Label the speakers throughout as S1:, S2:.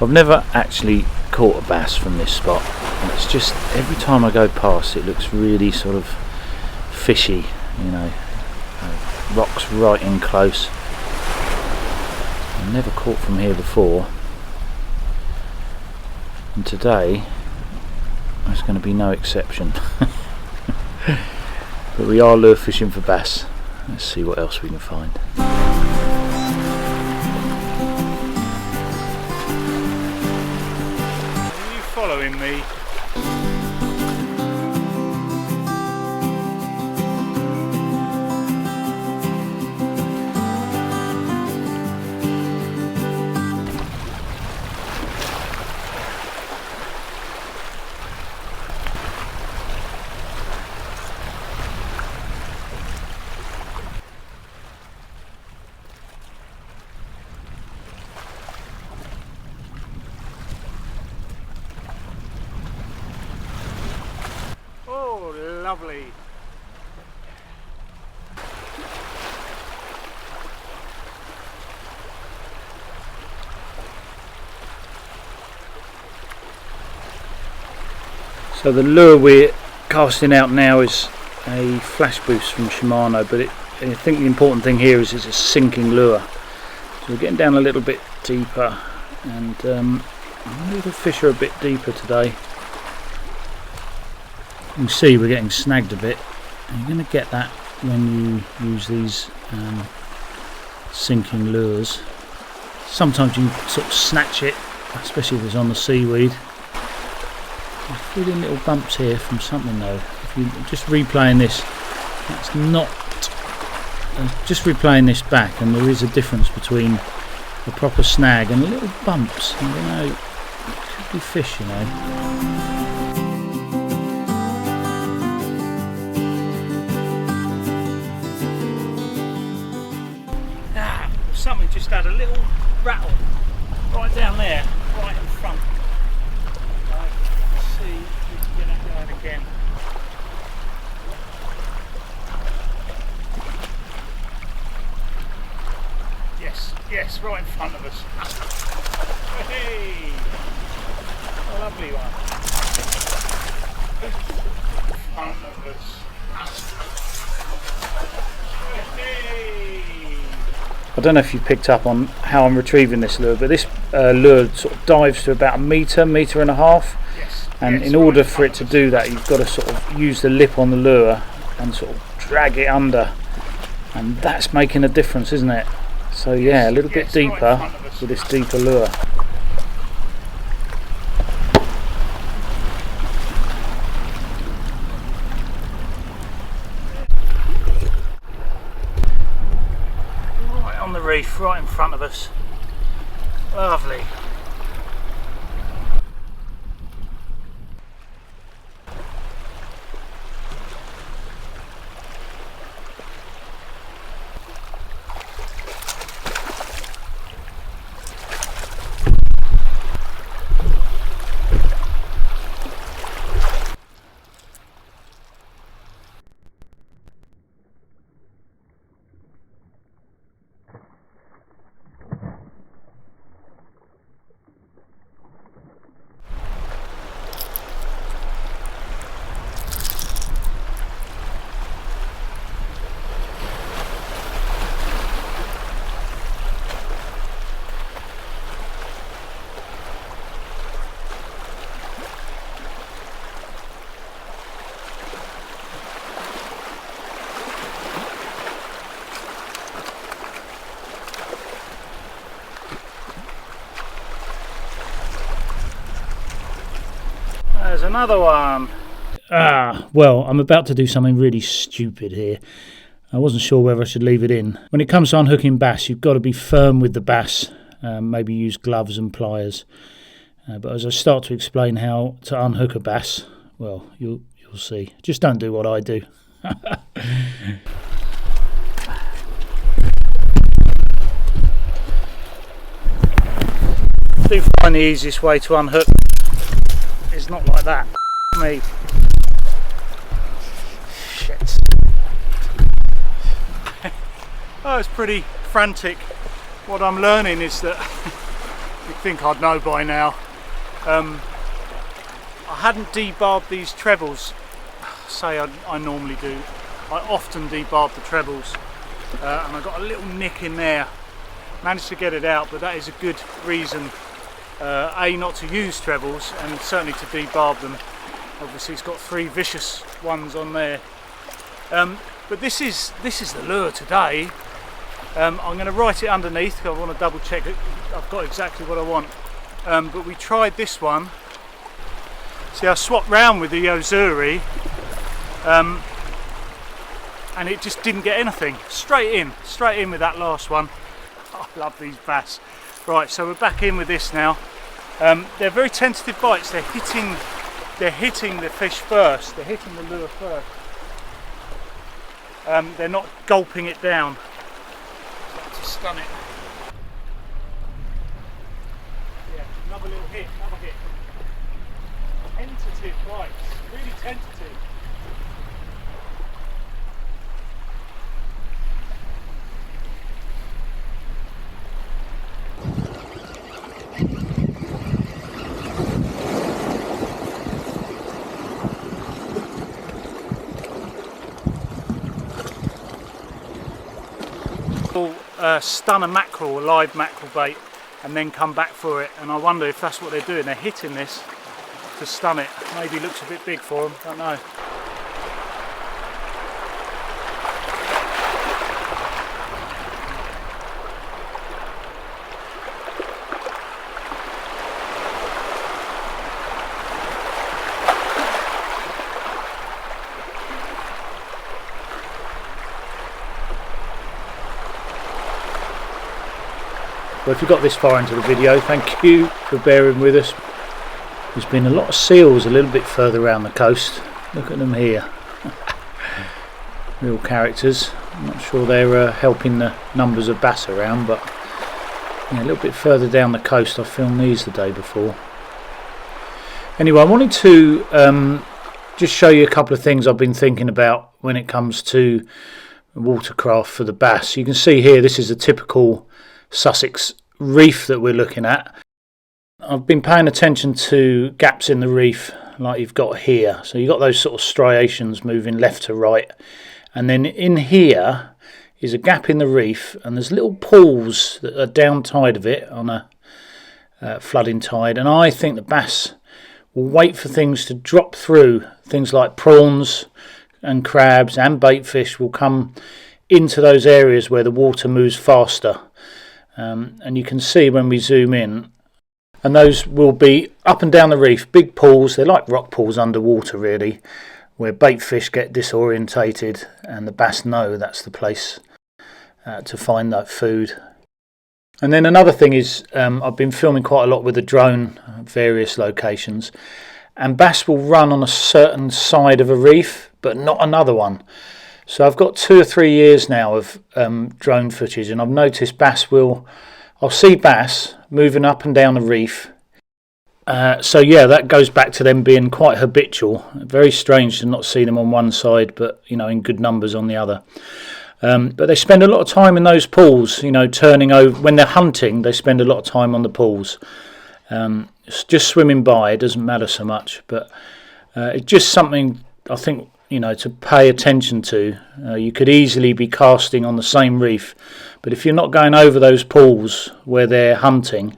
S1: I've never actually caught a bass from this spot, and it's just every time I go past it looks really sort of fishy, you know, rocks right in close. I've never caught from here before, and today there's going to be no exception. But we are lure fishing for bass. Let's see what else we can find. Are you following me? Oh, lovely. So the lure we're casting out now is a flash boost from Shimano, but I think the important thing here is it's a sinking lure. So we're getting down a little bit deeper, and the fish are a bit deeper today. You can see we're getting snagged a bit, and you're going to get that when you use these sinking lures. Sometimes you sort of snatch it, especially if it's on the seaweed. There's feeling little bumps here from something though. If you just replaying this, that's not just replaying this back, and there is a difference between a proper snag and little bumps. And, you know, it could be fish, you know. Something just had a little rattle right down there, right in front. Let's see if we can get that going again. Yes, right in front of us. Hey, a lovely one. In front of us. Hey. I don't know if you picked up on how I'm retrieving this lure, but this lure sort of dives to about a metre and a half. Yes. And in order for it to do that, you've got to sort of use the lip on the lure and sort of drag it under. And that's making a difference, isn't it? So yeah, a little bit deeper with this deeper lure. The reef right in front of us. Lovely. There's another one. Well, I'm about to do something really stupid here. I wasn't sure whether I should leave it in. When it comes to unhooking bass, you've got to be firm with the bass. Maybe use gloves and pliers. But as I start to explain how to unhook a bass, well, you'll see. Just don't do what I do. I do find the easiest way to unhook is not like that. Me. Shit. Oh, it's pretty frantic. What I'm learning is that You'd think I'd know by now. I hadn't debarbed these trebles, say I normally do. I often debarb the trebles, and I got a little nick in there. Managed to get it out, but that is a good reason, A, not to use trebles, and certainly to debarb them. Obviously it's got 3 vicious ones on there. But this is the lure today. I'm going to write it underneath because I want to double check it. I've got exactly what I want. But we tried this one. See, I swapped round with the Ozuri, and it just didn't get anything. Straight in with that last one. I love these bass. Right, so we're back in with this now. They're very tentative bites. They're hitting the fish first. They're hitting the lure first. They're not gulping it down. To stun it. Yeah, another little hit, another hit. Tentative bites, really tentative. Stun a mackerel, a live mackerel bait, and then come back for it, and I wonder if that's what they're doing. They're hitting this to stun it. Maybe it looks a bit big for them, don't know. Well, if you got this far into the video, thank you for bearing with us. There's been a lot of seals a little bit further around the coast. Look at them here. Real characters. I'm not sure they're helping the numbers of bass around, but yeah, a little bit further down the coast. I filmed these the day before. Anyway, I wanted to just show you a couple of things I've been thinking about when it comes to watercraft for the bass. You can see here, this is a typical Sussex reef that we're looking at. I've been paying attention to gaps in the reef like you've got here. So you've got those sort of striations moving left to right, and then in here is a gap in the reef, and there's little pools that are down tide of it on a flooding tide, and I think the bass will wait for things to drop through. Things like prawns and crabs and baitfish will come into those areas where the water moves faster. And you can see when we zoom in, and those will be up and down the reef, big pools. They're like rock pools underwater really, where baitfish get disorientated and the bass know that's the place to find that food. And then another thing is, I've been filming quite a lot with the drone at various locations, and bass will run on a certain side of a reef but not another one. So I've got 2 or 3 years now of drone footage, and I've noticed I'll see bass moving up and down the reef. So yeah, that goes back to them being quite habitual. Very strange to not see them on one side, but you know, in good numbers on the other. But they spend a lot of time in those pools, you know, turning over. When they're hunting, they spend a lot of time on the pools. Just swimming by, it doesn't matter so much, but it's just something I think, you know, to pay attention to. You could easily be casting on the same reef, but if you're not going over those pools where they're hunting,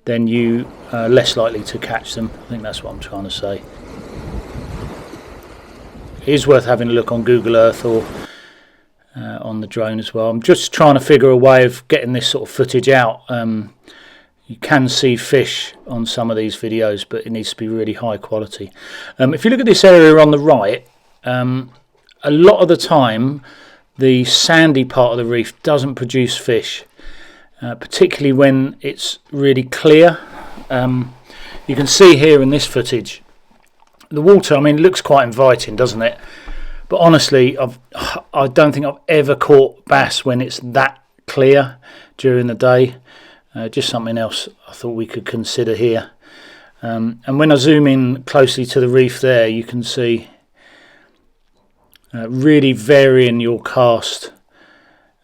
S1: then you are less likely to catch them. I think that's what I'm trying to say. It is worth having a look on Google Earth or on the drone as well. I'm just trying to figure a way of getting this sort of footage out. You can see fish on some of these videos, but it needs to be really high quality. If you look at this area on the right, a lot of the time the sandy part of the reef doesn't produce fish, particularly when it's really clear. You can see here in this footage the water, I mean, looks quite inviting, doesn't it? But honestly, I don't think I've ever caught bass when it's that clear during the day. Just something else I thought we could consider here. And when I zoom in closely to the reef there, you can see really varying your cast,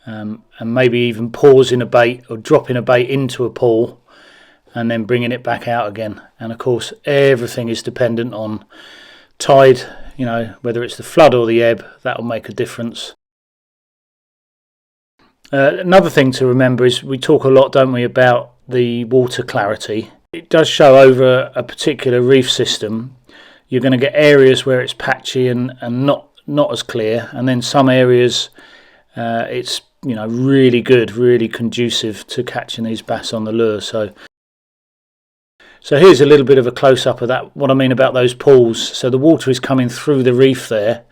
S1: and maybe even pausing a bait or dropping a bait into a pool and then bringing it back out again. And of course everything is dependent on tide, you know, whether it's the flood or the ebb, that'll make a difference. Another thing to remember is we talk a lot, don't we, about the water clarity. It does show over a particular reef system. You're going to get areas where it's patchy and not as clear, and then some areas it's, you know, really good, really conducive to catching these bass on the lure. So here's a little bit of a close-up of that, what I mean about those pools. So the water is coming through the reef there,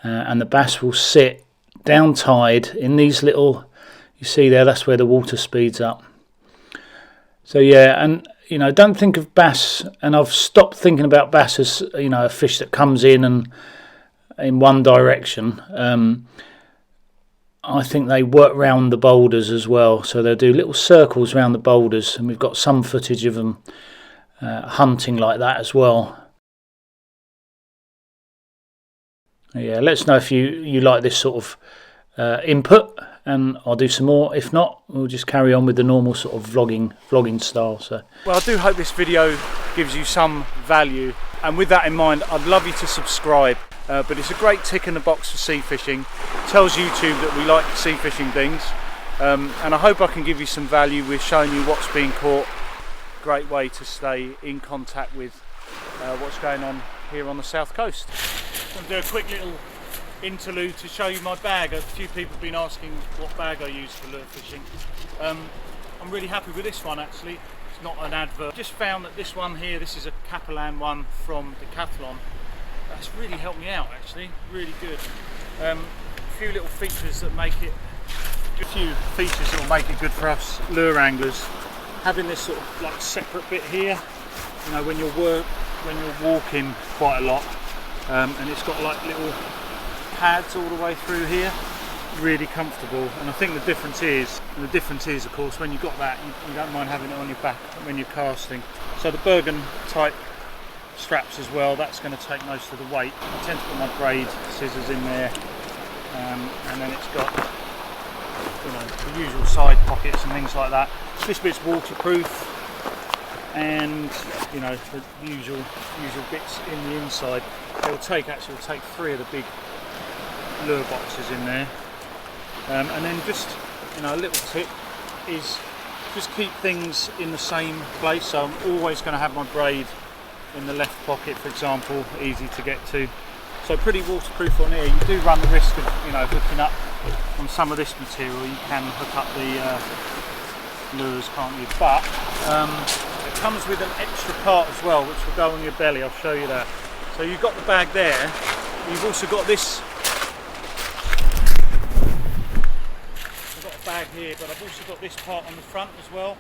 S1: and the bass will sit down tide in these little, you see there, that's where the water speeds up. So yeah, and you know, don't think of bass, and I've stopped thinking about bass as, you know, a fish that comes in and in one direction. I think they work round the boulders as well, so they'll do little circles around the boulders, and we've got some footage of them hunting like that as well. Yeah, let us know if you like this sort of input, and I'll do some more. If not, we'll just carry on with the normal sort of vlogging style. So, well, I do hope this video gives you some value, and with that in mind, I'd love you to subscribe. But it's a great tick in the box for sea fishing. It tells YouTube that we like sea fishing things, and I hope I can give you some value with showing you what's being caught. Great way to stay in contact with what's going on here on the south coast. I'm going to do a quick little interlude to show you my bag. A few people have been asking what bag I use for lure fishing. I'm really happy with this one actually. It's not an advert. Just found that this one here, this is a Capellan one from Decathlon. That's really helped me out actually, really good. A few little features that make it, a few features that will make it good for us lure anglers. Having this sort of like separate bit here, you know, when you're walking quite a lot, and it's got like little pads all the way through here, really comfortable. And I think the difference is of course when you've got that, you don't mind having it on your back when you're casting. So the Bergen type straps as well, that's going to take most of the weight. I tend to put my braid scissors in there, and then it's got, you know, the usual side pockets and things like that. This bit's waterproof, and you know, the usual bits in the inside. It'll take 3 of the big lure boxes in there, and then just, you know, a little tip is just keep things in the same place. So I'm always going to have my braid in the left pocket, for example, easy to get to. So pretty waterproof on here. You do run the risk of, you know, hooking up on some of this material. You can hook up the lures, can't you? But it comes with an extra part as well, which will go on your belly. I'll show you that. So you've got the bag there. You've also got this. I've got a bag here, but I've also got this part on the front as well.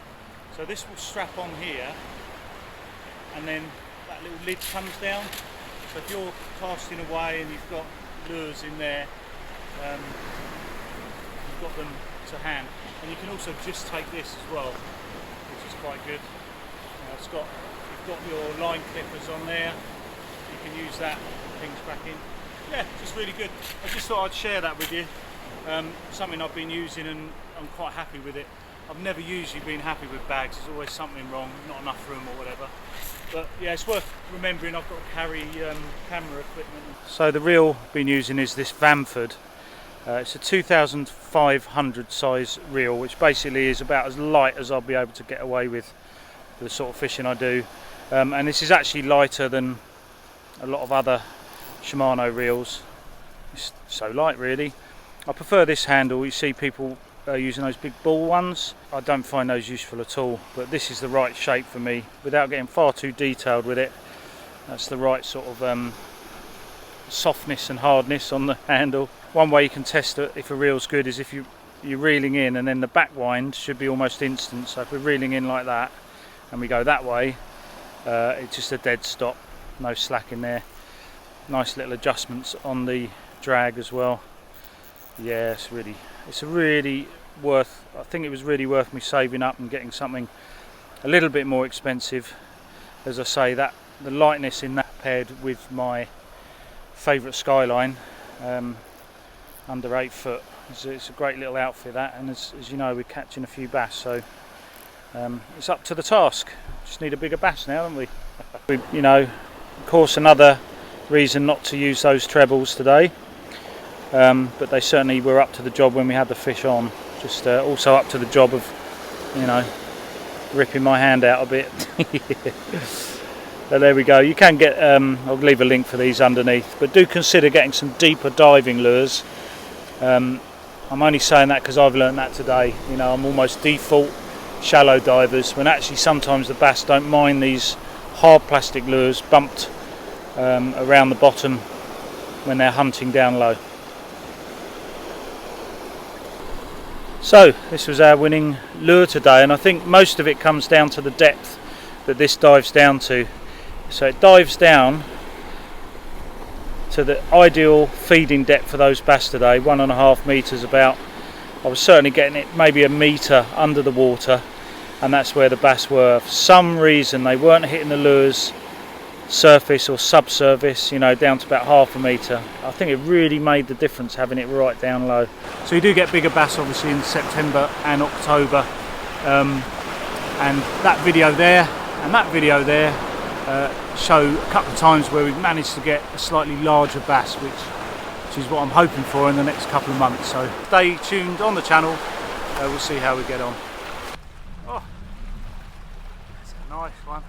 S1: So this will strap on here, and then that little lid comes down. So if you're casting away and you've got lures in there, you've got them to hand. And you can also just take this as well, which is quite good. You've got your line clippers on there. You can use that, things back in. Yeah, just really good. I just thought I'd share that with you. Something I've been using and I'm quite happy with it. I've never usually been happy with bags. There's always something wrong, not enough room or whatever. But yeah, it's worth remembering I've got to carry camera equipment. So the reel I've been using is this Vamford. It's a 2500 size reel, which basically is about as light as I'll be able to get away with the sort of fishing I do. And this is actually lighter than a lot of other Shimano reels. It's so light really. I prefer this handle. You see people using those big ball ones. I don't find those useful at all, but this is the right shape for me without getting far too detailed with it. That's the right sort of softness and hardness on the handle. One way you can test it if a reel's good is if you're reeling in, and then the back wind should be almost instant. So if we're reeling in like that and we go that way, it's just a dead stop, no slack in there. Nice little adjustments on the drag as well. Yeah, it's really worth, I think it was really worth me saving up and getting something a little bit more expensive. As I say, that the lightness in that paired with my favourite Skyline, under 8 foot, it's a great little outfit that, and as you know, we're catching a few bass, so it's up to the task. Just need a bigger bass now, don't we? You know, of course, another reason not to use those trebles today, but they certainly were up to the job when we had the fish on. Just also up to the job of, you know, ripping my hand out a bit. So there we go. You can get, I'll leave a link for these underneath, but do consider getting some deeper diving lures. I'm only saying that because I've learned that today. You know, I'm almost default shallow divers, when actually sometimes the bass don't mind these hard plastic lures bumped around the bottom when they're hunting down low. So this was our winning lure today, and I think most of it comes down to the depth that this dives down to. So it dives down to the ideal feeding depth for those bass today, 1.5 meters about. I was certainly getting it maybe a metre under the water, and that's where the bass were. For some reason they weren't hitting the lures surface or subsurface, you know, down to about 1/2 metre. I think it really made the difference having it right down low. So you do get bigger bass obviously in September and October, and that video there and that video there show a couple of times where we've managed to get a slightly larger bass, which is what I'm hoping for in the next couple of months. So stay tuned on the channel, we'll see how we get on. Oh, that's a nice one.